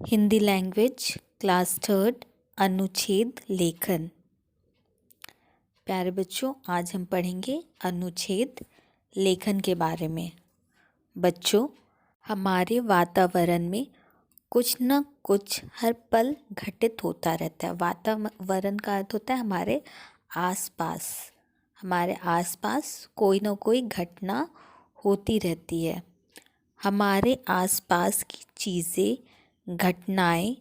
Hindi language class third अनुच्छेद लेखन। प्यारे बच्चों, आज हम पढ़ेंगे अनुच्छेद लेखन के बारे में। बच्चों, हमारे वातावरण में कुछ न कुछ हर पल घटित होता रहता है। वातावरण का अर्थ होता है हमारे आसपास। हमारे आसपास कोई न कोई घटना होती रहती है। हमारे आसपास की चीज़ें, घटनाएं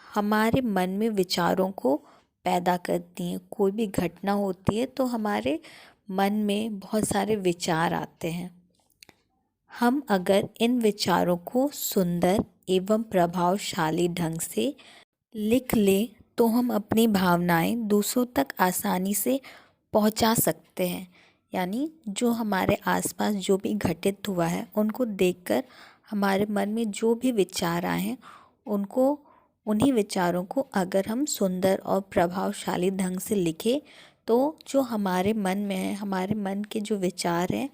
हमारे मन में विचारों को पैदा करती हैं। कोई भी घटना होती है तो हमारे मन में बहुत सारे विचार आते हैं। हम अगर इन विचारों को सुंदर एवं प्रभावशाली ढंग से लिख लें तो हम अपनी भावनाएं दूसरों तक आसानी से पहुंचा सकते हैं। यानी जो हमारे आसपास जो भी घटित हुआ है उनको देखकर हमारे मन में जो भी विचार आए हैं उन्हीं विचारों को अगर हम सुंदर और प्रभावशाली ढंग से लिखें तो जो हमारे मन में है, हमारे मन के जो विचार हैं,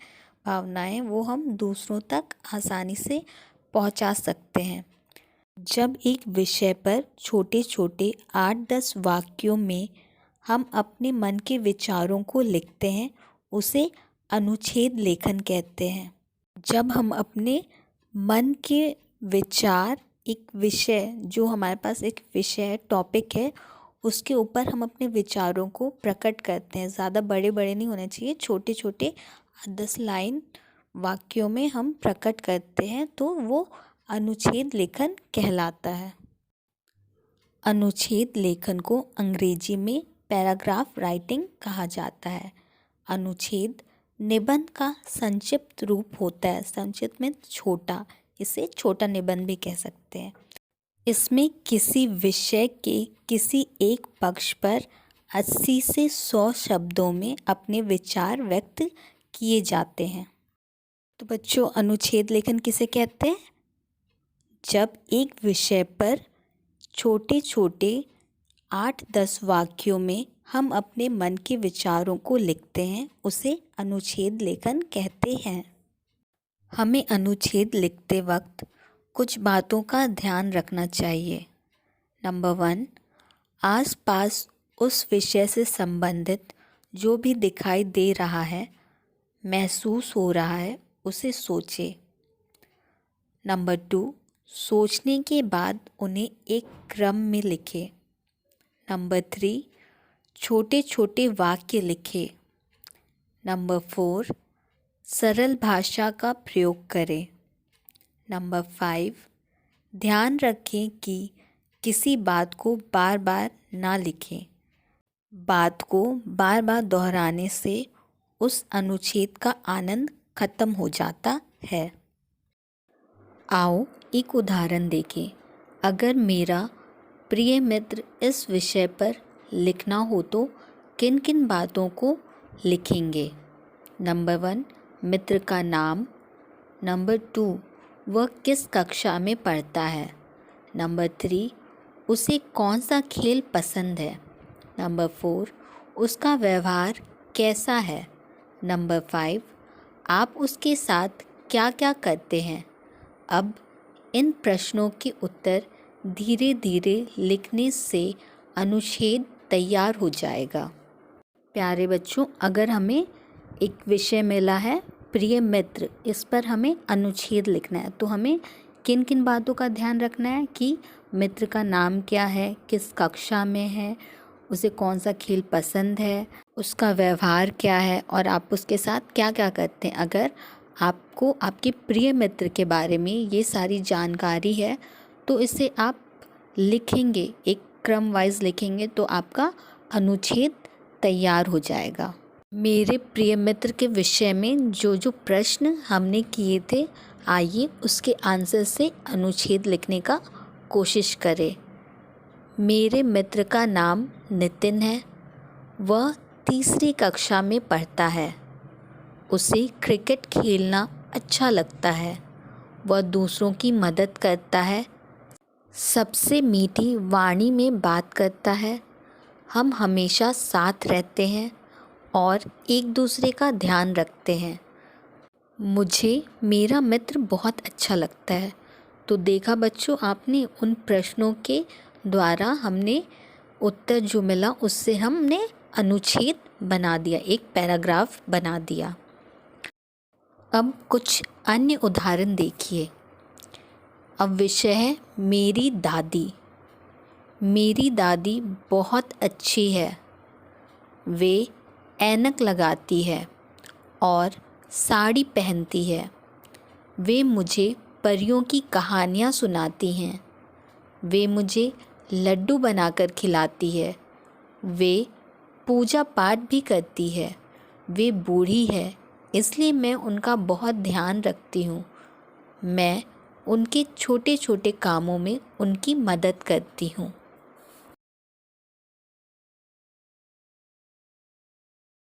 भावनाएं, वो हम दूसरों तक आसानी से पहुंचा सकते हैं। जब एक विषय पर छोटे छोटे 8-10 वाक्यों में हम अपने मन के विचारों को लिखते हैं, उसे अनुच्छेद लेखन कहते हैं। जब हम अपने मन के विचार, एक विषय, जो हमारे पास एक विषय टॉपिक है, उसके ऊपर हम अपने विचारों को प्रकट करते हैं। ज़्यादा बड़े बड़े नहीं होने चाहिए, छोटे छोटे 10 लाइन वाक्यों में हम प्रकट करते हैं तो वो अनुच्छेद लेखन कहलाता है। अनुच्छेद लेखन को अंग्रेजी में पैराग्राफ राइटिंग कहा जाता है। अनुच्छेद निबंध का संक्षिप्त रूप होता है। संक्षिप्त में छोटा, इसे छोटा निबंध भी कह सकते हैं। इसमें किसी विषय के किसी एक पक्ष पर 80 से 100 शब्दों में अपने विचार व्यक्त किए जाते हैं। तो बच्चों, अनुच्छेद लेखन किसे कहते हैं? जब एक विषय पर छोटे छोटे 8-10 वाक्यों में हम अपने मन के विचारों को लिखते हैं, उसे अनुच्छेद लेखन कहते हैं। हमें अनुच्छेद लिखते वक्त कुछ बातों का ध्यान रखना चाहिए। नंबर 1, आसपास उस विषय से संबंधित जो भी दिखाई दे रहा है, महसूस हो रहा है, उसे सोचें। नंबर 2, सोचने के बाद उन्हें एक क्रम में लिखें। नंबर 3, छोटे छोटे वाक्य लिखें। नंबर 4, सरल भाषा का प्रयोग करें। नंबर 5, ध्यान रखें कि किसी बात को बार बार ना लिखें। बात को बार बार दोहराने से उस अनुच्छेद का आनंद खत्म हो जाता है। आओ एक उदाहरण देखें। अगर मेरा प्रिय मित्र इस विषय पर लिखना हो तो किन किन बातों को लिखेंगे? नंबर 1, मित्र का नाम। नंबर 2, वह किस कक्षा में पढ़ता है। नंबर 3, उसे कौन सा खेल पसंद है। नंबर 4, उसका व्यवहार कैसा है। नंबर 5, आप उसके साथ क्या क्या करते हैं। अब इन प्रश्नों के उत्तर धीरे धीरे लिखने से अनुच्छेद तैयार हो जाएगा। प्यारे बच्चों, अगर हमें एक विषय मिला है प्रिय मित्र, इस पर हमें अनुच्छेद लिखना है तो हमें किन किन बातों का ध्यान रखना है कि मित्र का नाम क्या है, किस कक्षा में है, उसे कौन सा खेल पसंद है, उसका व्यवहार क्या है और आप उसके साथ क्या क्या करते हैं। अगर आपको आपके प्रिय मित्र के बारे में ये सारी जानकारी है तो इसे आप लिखेंगे, एक क्रम वाइज लिखेंगे तो आपका अनुच्छेद तैयार हो जाएगा। मेरे प्रिय मित्र के विषय में जो जो प्रश्न हमने किए थे, आइए उसके आंसर से अनुच्छेद लिखने का कोशिश करें। मेरे मित्र का नाम नितिन है। वह 3री कक्षा में पढ़ता है। उसे क्रिकेट खेलना अच्छा लगता है। वह दूसरों की मदद करता है। सबसे मीठी वाणी में बात करता है। हम हमेशा साथ रहते हैं और एक दूसरे का ध्यान रखते हैं। मुझे मेरा मित्र बहुत अच्छा लगता है। तो देखा बच्चों, आपने उन प्रश्नों के द्वारा हमने उत्तर जो मिला उससे हमने अनुच्छेद बना दिया, एक पैराग्राफ बना दिया। अब कुछ अन्य उदाहरण देखिए। अब विषय है मेरी दादी। मेरी दादी बहुत अच्छी है। वे ऐनक लगाती है और साड़ी पहनती है। वे मुझे परियों की कहानियाँ सुनाती हैं। वे मुझे लड्डू बनाकर खिलाती है। वे पूजा पाठ भी करती है। वे बूढ़ी है, इसलिए मैं उनका बहुत ध्यान रखती हूँ। मैं उनके छोटे छोटे कामों में उनकी मदद करती हूँ।